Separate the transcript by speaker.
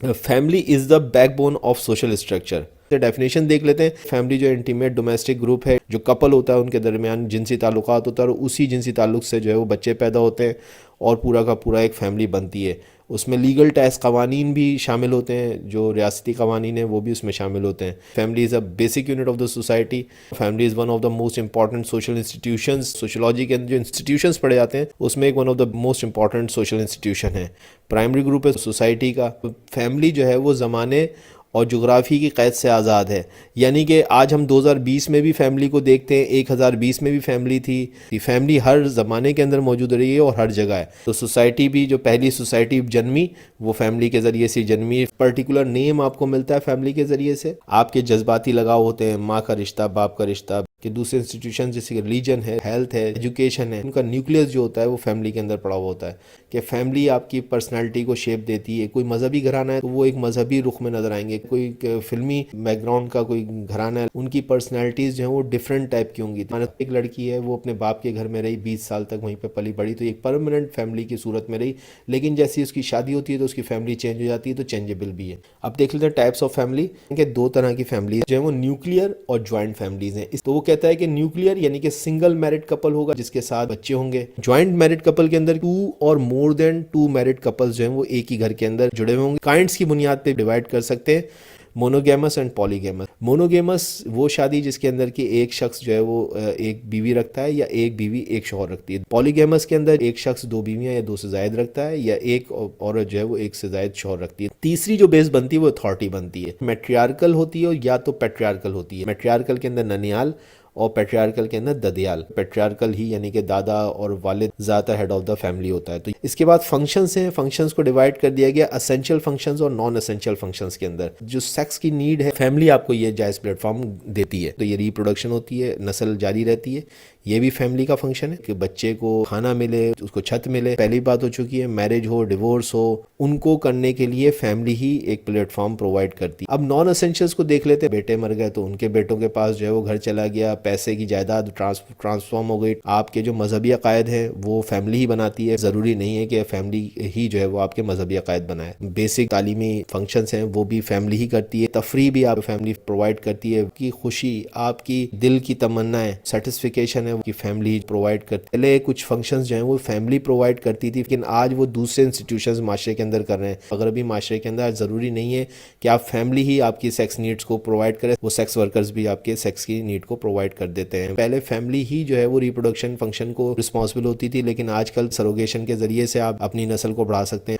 Speaker 1: Family is the back bone of social structure. Definition دیکھ لیتے ہیں. فیملی جو انٹیمیٹ ڈومیسٹک گروپ ہے، جو کپل ہوتا ہے ان کے درمیان جنسی تعلقات ہوتا ہے، اور اسی جنسی تعلق سے جو ہے وہ بچے پیدا ہوتے ہیں اور پورا کا پورا ایک فیملی بنتی ہے. اس میں لیگل ٹیکس قوانین بھی شامل ہوتے ہیں، جو ریاستی قوانین ہیں وہ بھی اس میں شامل ہوتے ہیں. Family is a basic unit of the society. Family is one of the most important social institutions. Sociology کے اندر جو انسٹیٹیوشنز پڑھے جاتے ہیں اس میں ایک one of the most important social institution ہے. پرائمری گروپ ہے سوسائٹی کا. فیملی جو ہے وہ زمانے اور جغرافی کی قید سے آزاد ہے. یعنی کہ آج ہم 2020 میں بھی فیملی کو دیکھتے ہیں، 1020 میں بھی فیملی تھی. فیملی ہر زمانے کے اندر موجود رہی ہے اور ہر جگہ ہے. تو سوسائٹی بھی، جو پہلی سوسائٹی جنمی وہ فیملی کے ذریعے سے جنمی. پرٹیکولر نیم آپ کو ملتا ہے فیملی کے ذریعے سے. آپ کے جذباتی لگاؤ ہوتے ہیں، ماں کا رشتہ، باپ کا رشتہ. کہ دوسرے انسٹیٹیوشن جیسے کہ ریلیجن ہے، ہیلتھ ہے، ایجوکیشن ہے، ان کا نیوکلیس جو ہوتا ہے وہ فیملی کے اندر پڑا ہوا ہوتا ہے. کہ فیملی آپ کی پرسنالٹی کو شیپ دیتی ہے. کوئی مذہبی گھرانہ ہے تو وہ ایک مذہبی رخ میں نظر آئیں گے. کوئی فلمی بیک گراؤنڈ کا کوئی گھرانہ ہے، ان کی پرسنالٹیز جو ہیں وہ ڈفرینٹ ٹائپ کی ہوں گی. ایک لڑکی ہے وہ اپنے باپ کے گھر میں رہی، 20 سال تک وہیں پہ پلی بڑھی، تو ایک پرماننٹ فیملی کی صورت میں رہی. لیکن جیسی اس کی شادی ہوتی ہے تو اس کی فیملی چینج ہو جاتی ہے. تو چینجیبل بھی ہے. اب دیکھ لیتے ہیں ٹائپس آف فیملی کہ دو طرح کی فیملی جو ہیں وہ نیوکلیئر اور جوائنٹ فیملیز ہیں. تو وہ کہتا ہے کہ نیوکلیئر یعنی کہ سنگل میرڈ کپل ہوگا جس کے ساتھ بچے ہوں گے. جوائنٹ میرڈ کپل کے اندر 2 اور مور دین 2 میرڈ کپلز جو ہیں وہ ایک ہی گھر کے اندر جڑے ہوئے ہوں گے. کائنڈس کی بنیاد پہ ڈیوائڈ کر سکتے ہیں: مونوگیمس اینڈ پالیگیمس. مونوگیمس وہ شادی جس کے اندر کہ ایک شخص جو ہے وہ ایک بیوی رکھتا ہے یا ایک بیوی ایک شوہر رکھتی ہے. پالیگیمس کے اندر ایک شخص 2 بیویاں یا 2 سے زائد رکھتا ہے، یا ایک عورت جو ہے وہ 1 سے زائد شوہر رکھتی ہے. تیسری جو بیس بنتی ہے وہ اتھارٹی بنتی ہے. میٹریارکل ہوتی ہے یا تو پیٹریارکل ہوتی ہے. میٹریارکل کے اندر ننیال اور پیٹریارکل کے اندر ددیال. پیٹریارکل ہی یعنی کہ دادا اور والد زیادہ ہیڈ آف دا فیملی ہوتا ہے. تو اس کے بعد فنکشنز ہیں. فنکشنز کو ڈیوائڈ کر دیا گیا اسینشل فنکشنز اور نان اسینشل فنکشنز کے اندر. جو سیکس کی نیڈ ہے فیملی آپ کو یہ جائز پلیٹ فارم دیتی ہے. تو یہ ریپروڈکشن ہوتی ہے، نسل جاری رہتی ہے. یہ بھی فیملی کا فنکشن ہے کہ بچے کو کھانا ملے، اس کو چھت ملے. پہلی بات ہو چکی ہے میرج ہو، ڈیورس ہو، ان کو کرنے کے لیے فیملی ہی ایک پلیٹ فارم پرووائڈ کرتی. اب نان اسینشلز کو دیکھ لیتے ہیں. بیٹے مر گئے تو ان کے بیٹوں کے پاس جو ہے وہ گھر چلا گیا، پیسے کی جائیداد ٹرانسفارم ہو گئی. آپ کے جو مذہبی عقائد ہیں وہ فیملی ہی بناتی ہے. ضروری نہیں ہے کہ فیملی ہی جو ہے وہ آپ کے مذہبی عقائد بنائے. بیسک تعلیمی فنکشنز ہیں وہ بھی فیملی ہی کرتی ہے. تفریح بھی آپ فیملی پرووائڈ کرتی ہے. کی خوشی، آپ کی دل کی تمنائیں، سیٹسفیکیشن ہے کی فیملی پرووائڈ کرتی. پہلے کچھ فنکشنز جو ہیں وہ فیملی پرووائڈ کرتی تھی، لیکن آج وہ دوسرے انسٹیٹیوشنز معاشرے کے اندر کر رہے ہیں. اگر ابھی معاشرے کے اندر ضروری نہیں ہے کہ آپ فیملی ہی آپ کی سیکس نیڈز کو پرووائڈ کرے. وہ سیکس ورکرز بھی آپ کے سیکس کی نیڈ کو پرووائڈ کر دیتے ہیں. پہلے فیملی ہی جو ہے وہ ریپروڈکشن فنکشن کو رسپانسبل ہوتی تھی، لیکن آج کل سروگیشن کے ذریعے سے آپ اپنی نسل کو بڑھا سکتے ہیں.